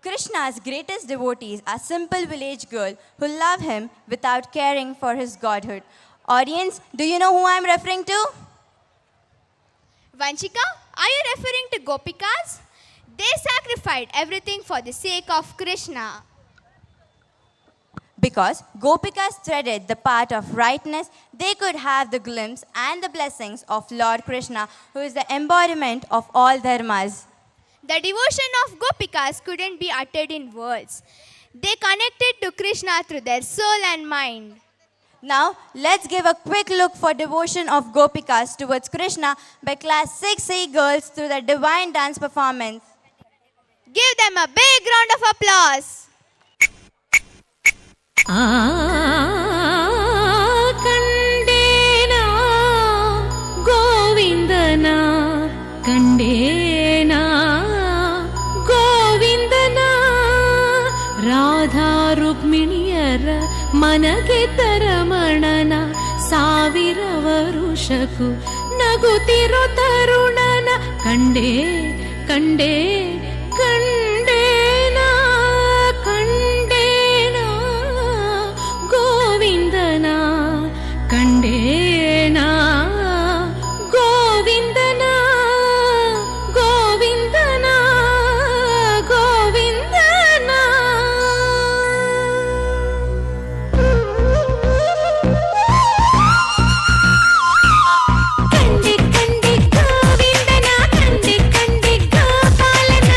Krishna's greatest devotees are simple village girls who love him without caring for his godhood. Audience, do you know who I am referring to? Vanchika, are you referring to Gopikas? They sacrificed everything for the sake of Krishna. Because Gopikas threaded the path of rightness, they could have the glimpse and the blessings of Lord Krishna, who is the embodiment of all dharmas. The devotion of Gopikas couldn't be uttered in words. They connected to Krishna through their soul and mind. Now, let's give a quick look for devotion of Gopikas towards Krishna by Class 6A girls through the divine dance performance. Give them a big round of applause. ಕಂಡೇನಾ ಗೋವಿಂದನ ಕಂಡೇನಾ ಗೋವಿಂದನ ರಾಧಾ ರುಕ್ಮಿಣಿಯರ ಮನಗೆದ್ದ ರಮಣನ ಸಾವಿರ ವರುಷಕ್ಕೂ ನಗುತ್ತಿರೋ ತರುಣನ ಕಂಡೇ ಕಂಡೇ ಕಂಡೇನಾ ಕಂಡೇನಾ ಗೋವಿಂದನ ಕಂಡೇನಾ ಗೋವಿಂದನ ಗೋವಿಂದನ ಗೋವಿಂದನ ಕಂಡೆ ಕಂಡೆ ಗೋವಿಂದನ ಕಂಡೆ ಕಂಡೆ ಗೋಪಾಲನ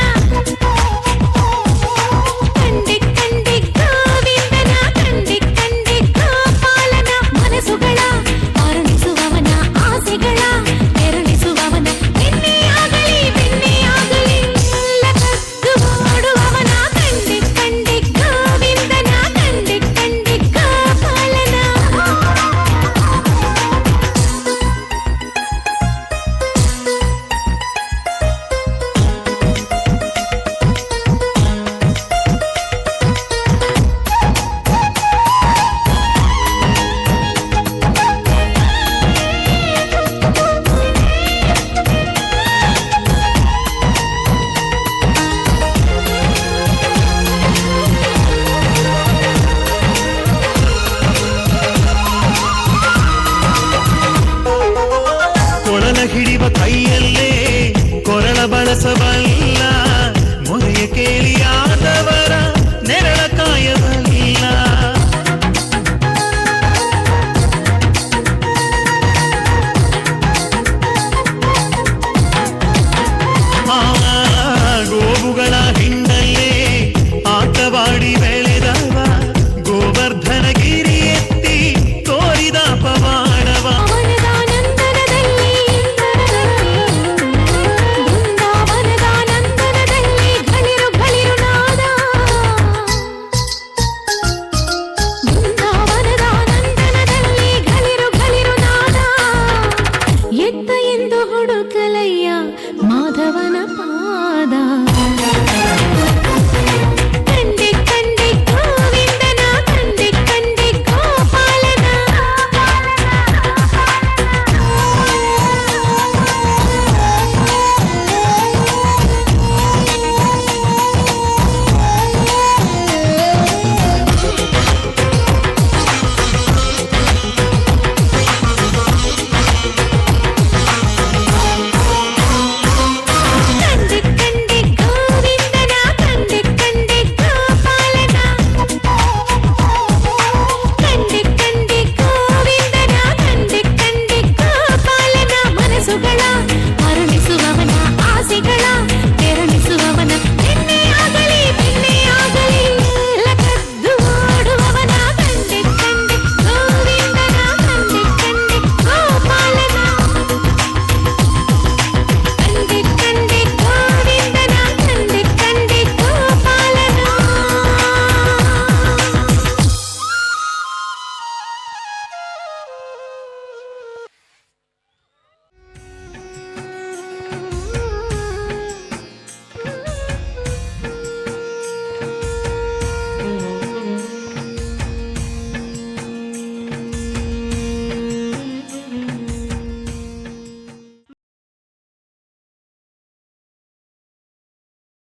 ಕಂಡೆ ಕಂಡೆ ಗೋವಿಂದನ ಕಂಡೆ ಕಂಡೆ ಗೋಪಾಲನ ಮನಸ್ಸುಗಳ ಅರಳಿಸುವವನ ಆಸೆಗಳ ಕೆರಳಿಸುವವನ ಬೆನ್ನೆಯಾಗಲಿ ಬೆನ್ನೆಯಾಗಲಿ ಎಲ್ಲ ಕದ್ದು ಓಡುವವನ ಕಂಡೆ ಕಂಡೆ ಗೋವಿಂದನ ಕಂಡೆ ಕಂಡೆ ಗೋಪಾಲನ ಕೊಳಲ ಹಿಡಿವ ಕೈಯಲ್ಲೇ ಕೊರಳ ಬಳಸಬಲ್ಲ ಮೊರೆಯ ಕೇಳಿಯಾದವರ ನೆರಳ ಕಾಯಬಲ್ಲ ಆ ಗೋವುಗಳ ಹಿಂಡಲ್ಲೇ ಆಟವಾಡಿ ಬೆಳೆದವ ಗೋವರ್ಧನಗಿರಿ ಎತ್ತಿ ತೋರಿದ ಪವಾಡವ ವನದಾನಂದನದಲ್ಲಿ ಬೃಂದಾವನದಾನಂದನದಲ್ಲಿ ಘಳಿರು ಘಳಿರು ನಾದ ಬೃಂದಾವನದಾನಂದನದಲ್ಲಿ ಘಳಿರು ಘಳಿರು ನಾದ ಎತ್ತ ಎಂದು ಹುಡುಕಲಯ್ಯ ಮಾಧವನ ಪಾದ ಕಂಡೆ ಕಂಡೆ ಗೋವಿಂದನ ಕಂಡೆ ಕಂಡೆ ಗೋಪಾಲನ ಕಂಡೆ ಕಂಡೆ ಗೋವಿಂದನ ಕಂಡೆ ಕಂಡೆ ಗೋಪಾಲನ ಕಂಡೆ ಕಂಡೆ ಗೋವಿಂದನ ಕಂಡೆ ಕಂಡೆ ಗೋಪಾಲನ ಮನಸ್ಸುಗಳ ಅರಳಿಸುವವನ ಆಸೆಗಳ